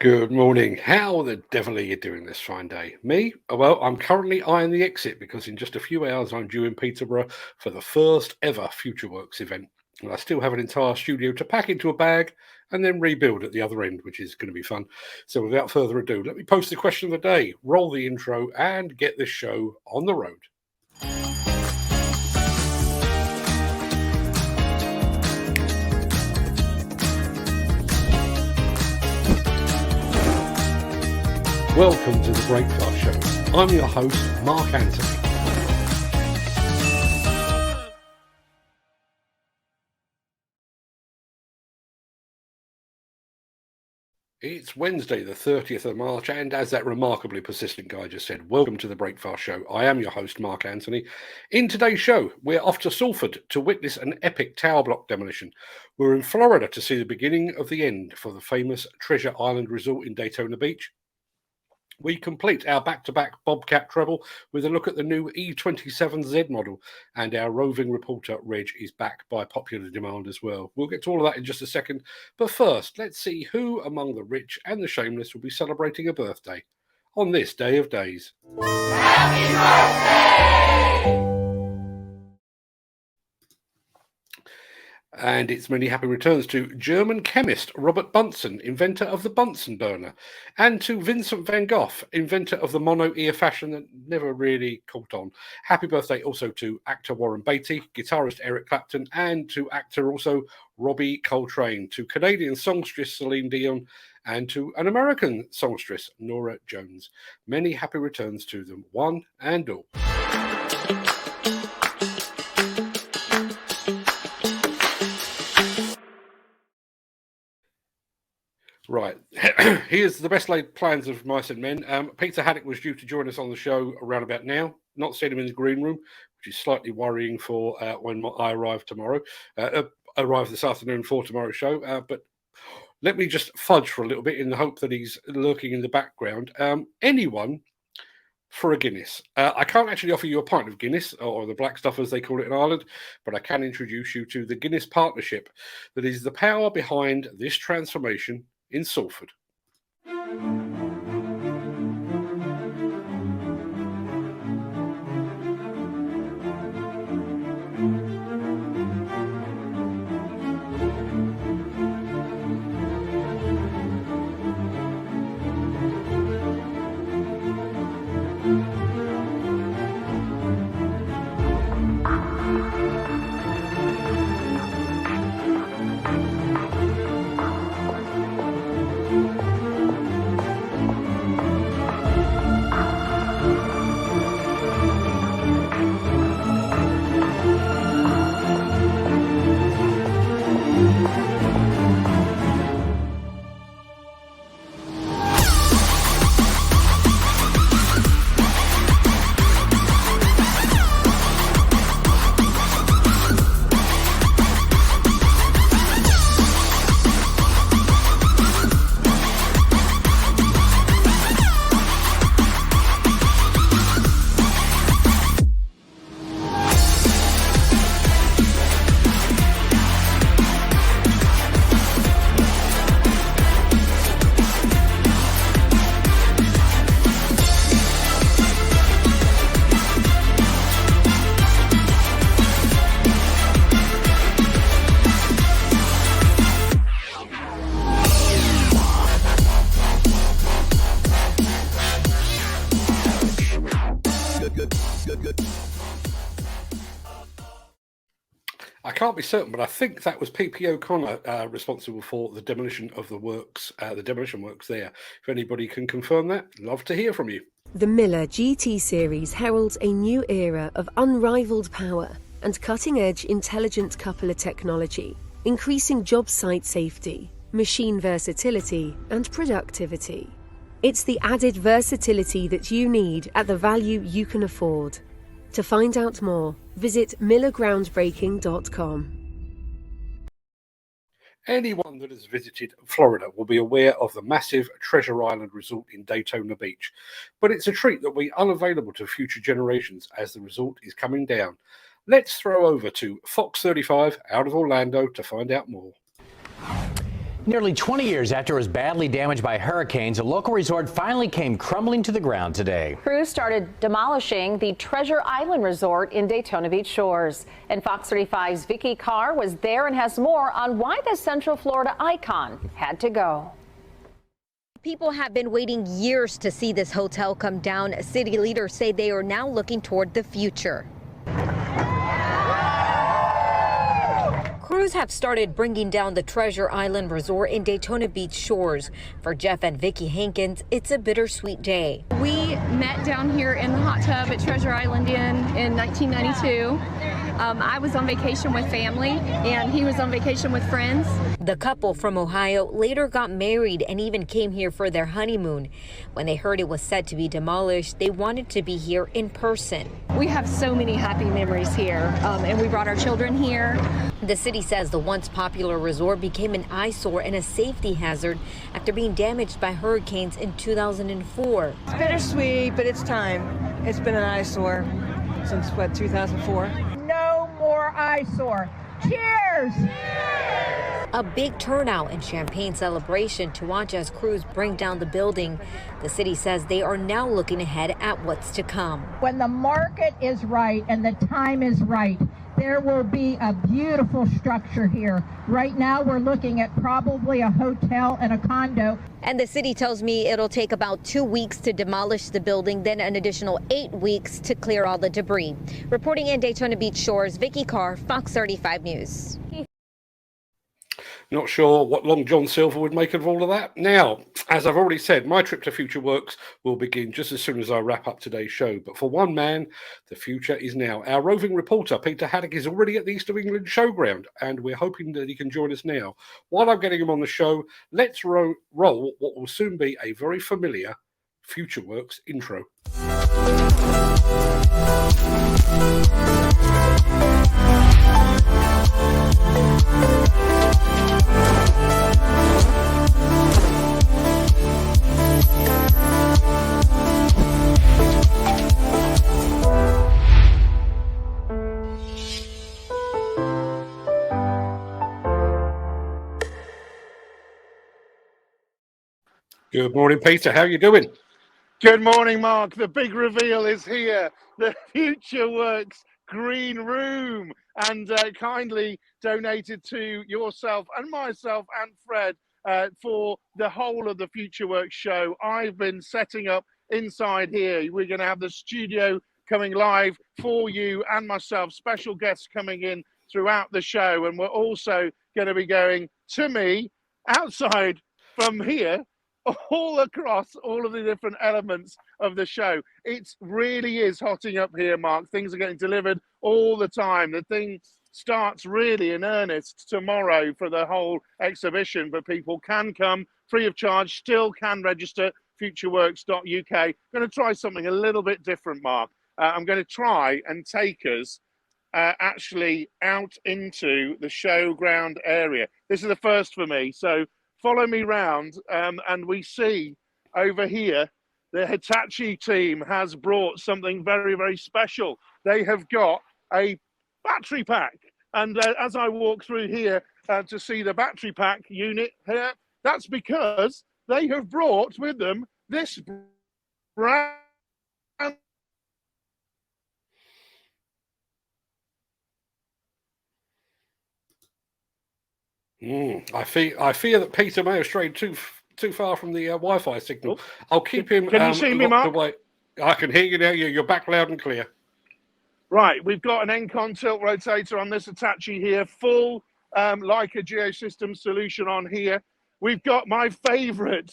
Good morning. How the devil are you doing this fine day? Me? Well, I'm currently eyeing the exit because in just a few hours I'm due in Peterborough for the first ever Futureworx event. And I still have an entire studio to pack into a bag and then rebuild at the other end, which is going to be fun. So without further ado, let me post the question of the day, roll the intro, and get this show on the road. Welcome to the Breakfast Show. I'm your host, Mark Anthony. It's Wednesday, the 30th of March, and as that remarkably persistent guy just said, welcome to the Breakfast Show. I am your host, Mark Anthony. In today's show, we're off to Salford to witness an epic tower block demolition. We're in Florida to see the beginning of the end for the famous Treasure Island Resort in Daytona Beach. We complete our back-to-back Bobcat treble with a look at the new E27Z model, and our roving reporter Reg is back by popular demand as well. We'll get to all of that in just a second, but first, let's see who among the rich and the shameless will be celebrating a birthday on this day of days. Happy birthday! And it's many happy returns to German chemist Robert Bunsen, inventor of the Bunsen burner, and to Vincent van Gogh, inventor of the mono-ear fashion that never really caught on. Happy birthday also to actor Warren Beatty, guitarist Eric Clapton, and to actor also Robbie Coltrane, to Canadian songstress Celine Dion, and to an American songstress, Norah Jones. Many happy returns to them, one and all. Right, here's the best laid plans of mice and men. Peter Haddock was due to join us on the show around about now. Not seen him in the green room, which is slightly worrying for when I arrive tomorrow. Arrive this afternoon for tomorrow's show. But let me just fudge for a little bit in the hope that he's lurking in the background. Anyone for a Guinness? I can't actually offer you a pint of Guinness, or the black stuff as they call it in Ireland, but I can introduce you to the Guinness partnership that is the power behind this transformation in Salford. I can't be certain, but I think that was P.P. O'Connor responsible for the demolition of the works, the demolition works there. If anybody can confirm that, love to hear from you. The Miller GT series heralds a new era of unrivaled power and cutting-edge intelligent coupler technology, increasing job site safety, machine versatility, and productivity. It's the added versatility that you need at the value you can afford. To find out more, visit millergroundbreaking.com. Anyone that has visited Florida will be aware of the massive Treasure Island resort in Daytona Beach, but it's a treat that will be unavailable to future generations as the resort is coming down. Let's throw over to Fox 35 out of Orlando to find out more. Nearly 20 years after it was badly damaged by hurricanes, a local resort finally came crumbling to the ground today. Crews started demolishing the Treasure Island Resort in Daytona Beach Shores. And Fox 35's Vicky Carr was there and has more on why the Central Florida icon had to go. People have been waiting years to see this hotel come down. City leaders say they are now looking toward the future. Crews have started bringing down the Treasure Island Resort in Daytona Beach Shores. For Jeff and Vicki Hankins, it's a bittersweet day. We met down here in the hot tub at Treasure Island Inn in 1992. I was on vacation with family, and he was on vacation with friends. The couple from Ohio later got married and even came here for their honeymoon. When they heard it was set to be demolished, they wanted to be here in person. We have so many happy memories here, and we brought our children here. The city says the once popular resort became an eyesore and a safety hazard after being damaged by hurricanes in 2004. It's bittersweet, but it's time. It's been an eyesore since, what, 2004? No more eyesore. Cheers! A big turnout and champagne celebration to watch as crews bring down the building. The city says they are now looking ahead at what's to come. When the market is right and the time is right, there will be a beautiful structure here. Right now, we're looking at probably a hotel and a condo. And the city tells me it'll take about 2 weeks to demolish the building, then an additional 8 weeks to clear all the debris. Reporting in Daytona Beach Shores, Vicky Carr, Fox 35 News. Not sure what Long John Silver would make of all of that. Now, as I've already said, my trip to Futureworx will begin just as soon as I wrap up today's show. But for one man, the future is now. Our roving reporter, Peter Haddock, is already at the East of England showground, and we're hoping that he can join us now. While I'm getting him on the show, let's roll what will soon be a very familiar Futureworx intro. Good morning, Peter. How are you doing? Good morning, Mark. The big reveal is here. The Futureworx Green Room, and kindly donated to yourself and myself and Fred for the whole of the Futureworx show. I've been setting up inside here. We're going to have the studio coming live for you and myself, special guests coming in throughout the show, and we're also going to be going to me outside from here all across all of the different elements of the show. It really is hotting up here, Mark. Things are getting delivered all the time. The thing starts really in earnest tomorrow for the whole exhibition, but people can come free of charge, still can register, futureworx.uk. I'm going to try something a little bit different, Mark. I'm going to try and take us actually out into the showground area. This is the first for me, so follow me round, and we see over here the Hitachi team has brought something very, very special. They have got a battery pack, and as I walk through here to see the battery pack unit here, that's because they have brought with them this brand. I fear that Peter may have strayed too far from the Wi-Fi signal. I'll keep him. Can you see me, Mark? Away. I can hear you now. You're back loud and clear. Right, we've got an Encon tilt rotator on this Hitachi here, full Leica Geosystems solution on here. We've got my favourite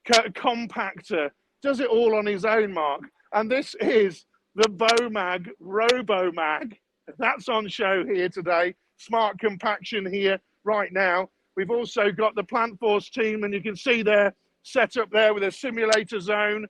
compactor, does it all on his own, Mark. And this is the Bomag RoboMag. That's on show here today. Smart compaction here right now. We've also got the Plant Force team, and you can see they're set up there with a simulator zone.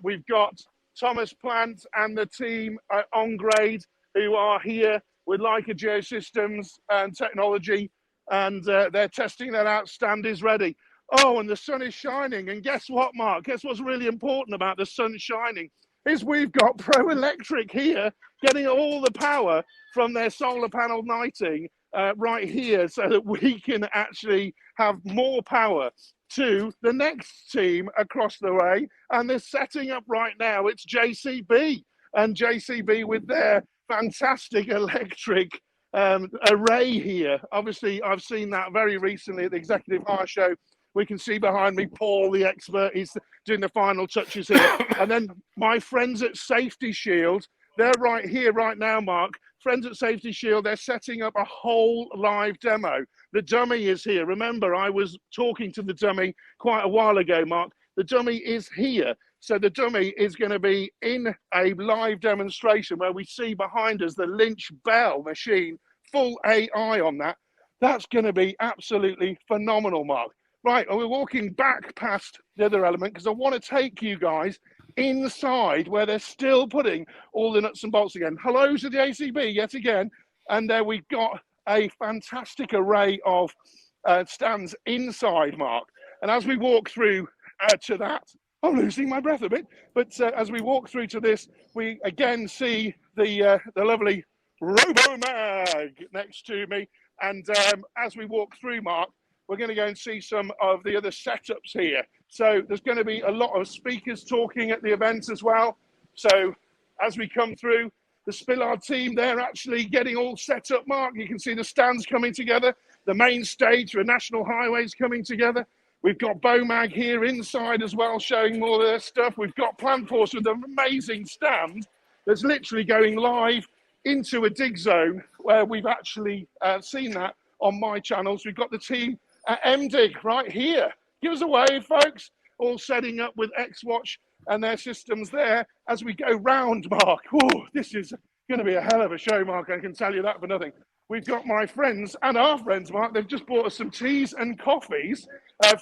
We've got Thomas Plant and the team on grade who are here with Leica Geosystems and technology, and they're testing that out. Stand is ready. Oh, and the sun is shining. And guess what, Mark? Guess what's really important about the sun shining is we've got Pro Electric here getting all the power from their solar panel lighting right here so that we can actually have more power to the next team across the way. And they're setting up right now. It's JCB, and JCB with their fantastic electric array here. Obviously, I've seen that very recently at the Executive Hire Show. We can see behind me Paul, the expert, he's doing the final touches here. And then my friends at Safety Shield, they're right here right now, Mark. Friends at Safety Shield, they're setting up a whole live demo. The dummy is here. Remember, I was talking to the dummy quite a while ago, Mark. The dummy is here. So the dummy is going to be in a live demonstration where we see behind us the Lynch Bell machine, full AI on that. That's going to be absolutely phenomenal, Mark. Right, and we're walking back past the other element because I want to take you guys inside where they're still putting all the nuts and bolts again. Hello to the ACB yet again. And there we've got a fantastic array of stands inside, Mark. And as we walk through to that, I'm losing my breath a bit, but as we walk through to this, we again see the lovely RoboMag next to me. And as we walk through, Mark, we're going to go and see some of the other setups here. So there's going to be a lot of speakers talking at the event as well. So as we come through, the Spillard team, they're actually getting all set up, Mark. You can see the stands coming together, the main stage for National Highways coming together. We've got BOMAG here inside as well, showing more of their stuff. We've got PlanForce with an amazing stand that's literally going live into a dig zone where we've actually seen that on my channels. We've got the team at MDig right here. Give us a wave, folks. All setting up with X-Watch and their systems there as we go round, Mark. Oh, this is going to be a hell of a show, Mark. I can tell you that for nothing. We've got my friends and our friends, Mark. They've just bought us some teas and coffees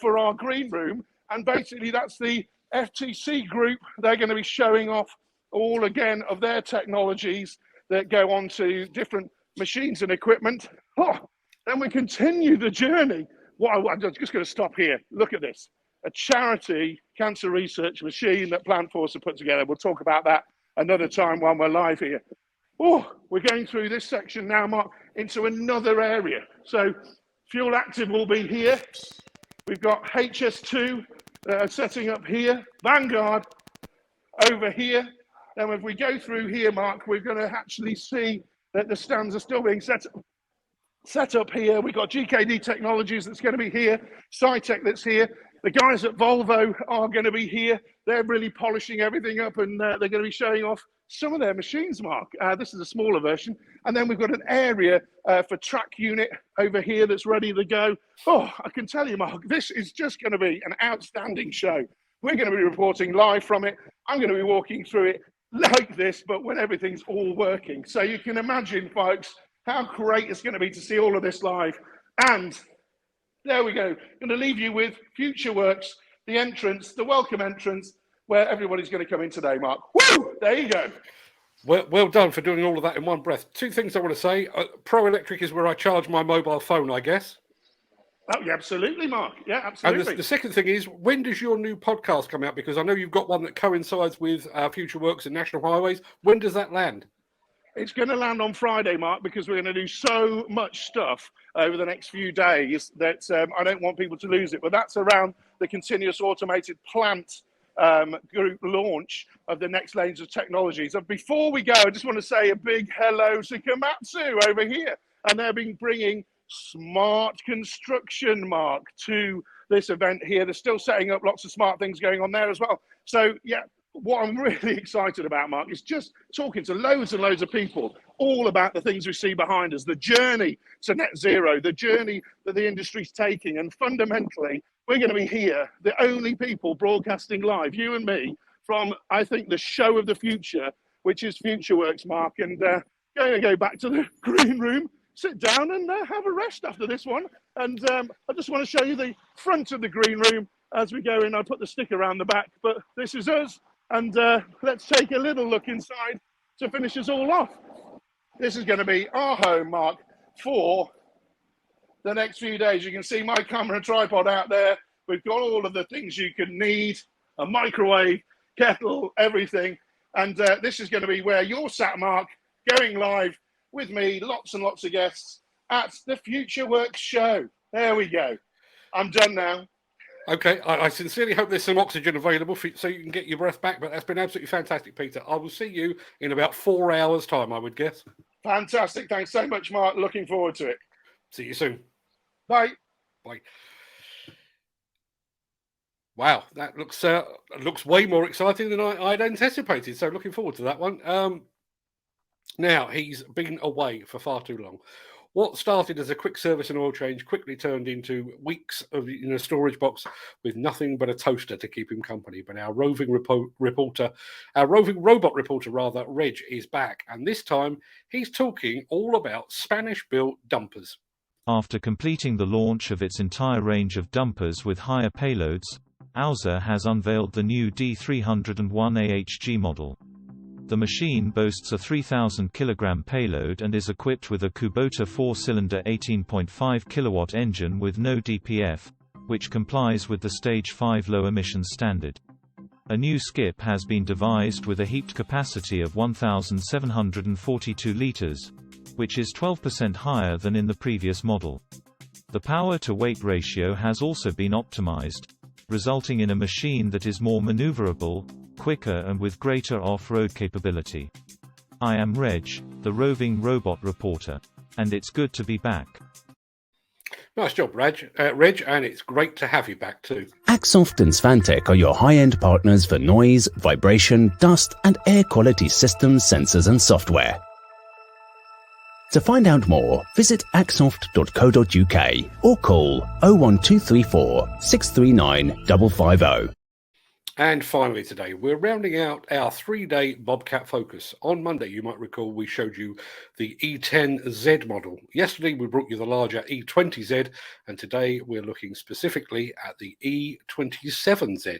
for our green room. And basically, that's the FTC group. They're going to be showing off all, again, of their technologies that go on to different machines and equipment. Oh, then we continue the journey. Well, I'm just going to stop here. Look at this. A charity cancer research machine that PlanForce have put together. We'll talk about that another time when we're live here. Oh, we're going through this section now, Mark, into another area. So Fuel Active will be here. We've got HS2 setting up here. Vanguard over here. Then if we go through here, Mark, we're going to actually see that the stands are still being set up here. We've got GKD Technologies that's going to be here. Cytec that's here. The guys at Volvo are going to be here. They're really polishing everything up, and they're going to be showing off some of their machines, Mark. This is a smaller version. And then we've got an area for track unit over here that's ready to go. Oh, I can tell you, Mark, this is just going to be an outstanding show. We're going to be reporting live from it. I'm going to be walking through it like this, but when everything's all working. So you can imagine, folks, how great it's going to be to see all of this live. And there we go. Going to leave you with Futureworx, the entrance, the welcome entrance, where everybody's going to come in today, Mark. Woo! There you go. Well done for doing all of that in one breath. Two things I want to say. Pro Electric is where I charge my mobile phone, I guess. Oh, yeah, absolutely, Mark. Yeah, absolutely. And the second thing is, when does your new podcast come out? Because I know you've got one that coincides with Futureworx and National Highways. When does that land? It's going to land on Friday, Mark, because we're going to do so much stuff over the next few days that I don't want people to lose it. But that's around the continuous automated plant group launch of the next lanes of technologies. And before we go, I just want to say a big hello to Komatsu over here. And they've been bringing smart construction, Mark, to this event here. They're still setting up lots of smart things going on there as well. So, yeah. What I'm really excited about, Mark, is just talking to loads and loads of people all about the things we see behind us, the journey to net zero, the journey that the industry's taking. And fundamentally, we're going to be here, the only people broadcasting live, you and me, from, I think, the show of the future, which is Futureworx, Mark. And going to go back to the green room, sit down and have a rest after this one. And I just want to show you the front of the green room as we go in. I put the sticker around the back, but this is us. And let's take a little look inside to finish us all off. This is going to be our home, Mark, for the next few days. You can see my camera tripod out there. We've got all of the things you can need, a microwave, kettle, everything. And this is going to be where you're sat, Mark, going live with me, lots and lots of guests. at the Futureworx show. There we go. I'm done now. Okay, I sincerely hope there's some oxygen available so you can get your breath back, but that's been absolutely fantastic, Peter. I will see you in about 4 hours' time, I would guess. Fantastic. Thanks so much, Mark. Looking forward to it. See you soon. Bye. Bye. Wow, that looks way more exciting than I'd anticipated, so looking forward to that one. Now, he's been away for far too long. What started as a quick service and oil change quickly turned into weeks of in a storage box with nothing but a toaster to keep him company. But our roving robot reporter, Reg, is back. And this time he's talking all about Spanish-built dumpers. After completing the launch of its entire range of dumpers with higher payloads, Auser has unveiled the new D301 AHG model. The machine boasts a 3,000 kg payload and is equipped with a Kubota 4-cylinder 18.5 kW engine with no DPF, which complies with the Stage 5 low emissions standard. A new skip has been devised with a heaped capacity of 1,742 litres, which is 12% higher than in the previous model. The power-to-weight ratio has also been optimized, resulting in a machine that is more maneuverable, quicker and with greater off-road capability. I am Reg, the roving robot reporter, and it's good to be back. Nice job, Reg, and it's great to have you back too. Axoft and Svantec are your high-end partners for noise, vibration, dust and air quality systems, sensors and software. To find out more, visit axoft.co.uk or call 01234 639 550. And finally today, we're rounding out our 3-day Bobcat focus. On Monday, you might recall we showed you the E10Z model. Yesterday, we brought you the larger E20Z, and today we're looking specifically at the E27Z.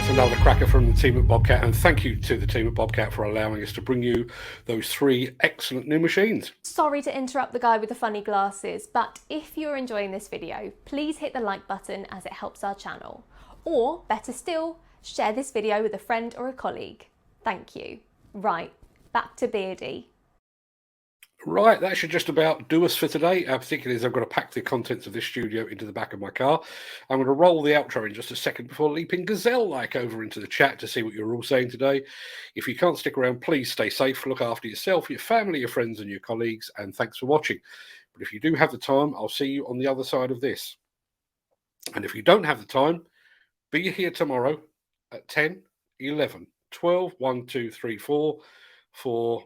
Another cracker from the team at Bobcat, and thank you to the team at Bobcat for allowing us to bring you those 3 excellent new machines. Sorry to interrupt the guy with the funny glasses, but if you're enjoying this video, please hit the like button as it helps our channel. Or, better still, share this video with a friend or a colleague. Thank you. Right, back to Beardy. Right, that should just about do us for today, particularly as I've got to pack the contents of this studio into the back of my car. I'm going to roll the outro in just a second before leaping gazelle-like over into the chat to see what you're all saying today. If you can't stick around, please stay safe, look after yourself, your family, your friends and your colleagues, and thanks for watching. But if you do have the time, I'll see you on the other side of this. And if you don't have the time, be here tomorrow at 10, 11, 12, 1, 2, 3, 4 for...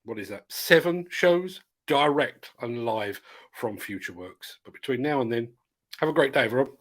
what is that? 7 shows direct and live from Futureworx. But between now and then, have a great day, everyone.